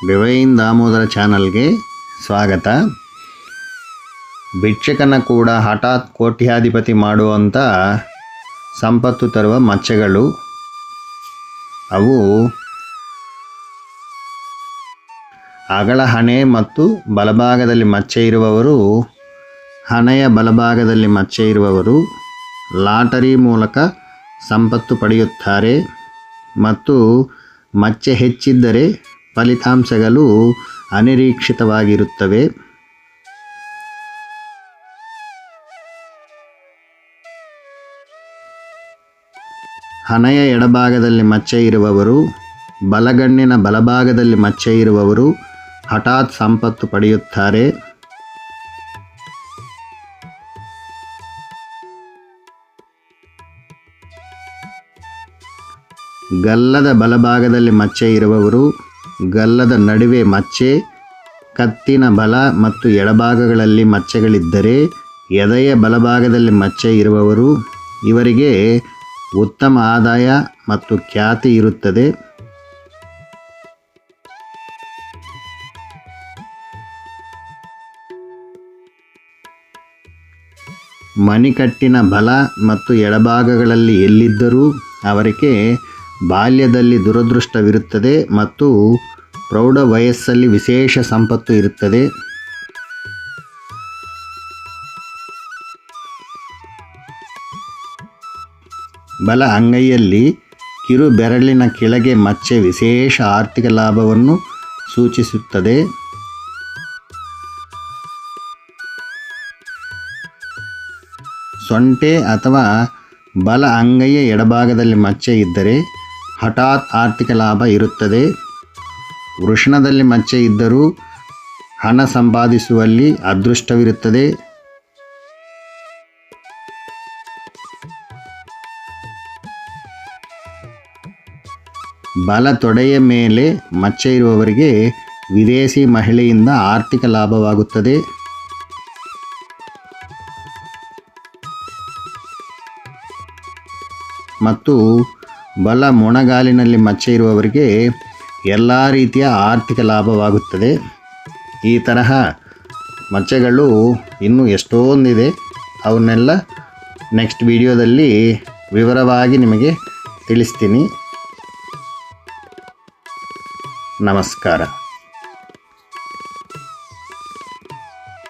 Divine Damodar ಚಾನಲ್ಗೆ ಸ್ವಾಗತ. ಭಿಕ್ಷಕನ ಕೂಡ ಹಠಾತ್ ಕೋಟ್ಯಾಧಿಪತಿ ಮಾಡುವಂಥ ಸಂಪತ್ತು ತರುವ ಮಚ್ಚೆಗಳು. ಅವು ಅಗಳ ಹಣೆ ಮತ್ತು ಬಲಭಾಗದಲ್ಲಿ ಮಚ್ಚೆ ಇರುವವರು, ಹಣೆಯ ಬಲಭಾಗದಲ್ಲಿ ಮಚ್ಚೆ ಇರುವವರು ಲಾಟರಿ ಮೂಲಕ ಸಂಪತ್ತು ಪಡೆಯುತ್ತಾರೆ ಮತ್ತು ಮಚ್ಚೆ ಹೆಚ್ಚಿದ್ದರೆ ಫಲಿತಾಂಶಗಳು ಅನಿರೀಕ್ಷಿತವಾಗಿರುತ್ತವೆ. ಹಣೆಯ ಎಡಭಾಗದಲ್ಲಿ ಮಚ್ಚೆ ಇರುವವರು, ಬಲಗಣ್ಣಿನ ಬಲಭಾಗದಲ್ಲಿ ಮಚ್ಚೆ ಇರುವವರು ಹಠಾತ್ ಸಂಪತ್ತು ಪಡೆಯುತ್ತಾರೆ. ಗಲ್ಲದ ಬಲಭಾಗದಲ್ಲಿ ಮಚ್ಚೆ ಇರುವವರು, ಗಲ್ಲದ ನಡುವೆ ಮಚ್ಚೆ, ಕತ್ತಿನ ಬಲ ಮತ್ತು ಎಡಭಾಗಗಳಲ್ಲಿ ಮಚ್ಚೆಗಳಿದ್ದರೆ ಎದೆಯ ಬಲಭಾಗದಲ್ಲಿ ಮಚ್ಚೆ ಇರುವವರು, ಇವರಿಗೆ ಉತ್ತಮ ಆದಾಯ ಮತ್ತು ಖ್ಯಾತಿ ಇರುತ್ತದೆ. ಮಣಿಕಟ್ಟಿನ ಬಲ ಮತ್ತು ಎಡಭಾಗಗಳಲ್ಲಿ ಎಲ್ಲಿದ್ದರೂ ಅವರಿಗೆ ಬಾಲ್ಯದಲ್ಲಿ ದುರದೃಷ್ಟವಿರುತ್ತದೆ ಮತ್ತು ಪ್ರೌಢ ವಯಸ್ಸಲ್ಲಿ ವಿಶೇಷ ಸಂಪತ್ತು ಇರುತ್ತದೆ. ಬಲ ಅಂಗೈಯಲ್ಲಿ ಕಿರು ಬೆರಳಿನ ಕೆಳಗೆ ಮಚ್ಚೆ ವಿಶೇಷ ಆರ್ಥಿಕ ಲಾಭವನ್ನು ಸೂಚಿಸುತ್ತದೆ. ಸೊಂಟೆ ಅಥವಾ ಬಲ ಅಂಗೈಯ ಎಡಭಾಗದಲ್ಲಿ ಮಚ್ಚೆ ಇದ್ದರೆ ಹಠಾತ್ ಆರ್ಥಿಕ ಲಾಭ ಇರುತ್ತದೆ. ವೃಷಣದಲ್ಲಿ ಮಚ್ಚೆ ಇದ್ದರೂ ಹಣ ಸಂಪಾದಿಸುವಲ್ಲಿ ಅದೃಷ್ಟವಿರುತ್ತದೆ. ಬಲ ತೊಡೆಯ ಮೇಲೆ ಮಚ್ಚೆ ಇರುವವರಿಗೆ ವಿದೇಶಿ ಮಹಿಳೆಯಿಂದ ಆರ್ಥಿಕ ಲಾಭವಾಗುತ್ತದೆ. ಮತ್ತು ಬಲ ಮೊಣಗಾಲಿನಲ್ಲಿ ಮಚ್ಚೆ ಇರುವವರಿಗೆ ಎಲ್ಲ ರೀತಿಯ ಆರ್ಥಿಕ ಲಾಭವಾಗುತ್ತದೆ. ಈ ತರಹ ಮಚ್ಚೆಗಳು ಇನ್ನೂ ಎಷ್ಟೊಂದಿದೆ. ಅವನ್ನೆಲ್ಲ ನೆಕ್ಸ್ಟ್ ವಿಡಿಯೋದಲ್ಲಿ ವಿವರವಾಗಿ ನಿಮಗೆ ತಿಳಿಸ್ತೀನಿ. ನಮಸ್ಕಾರ.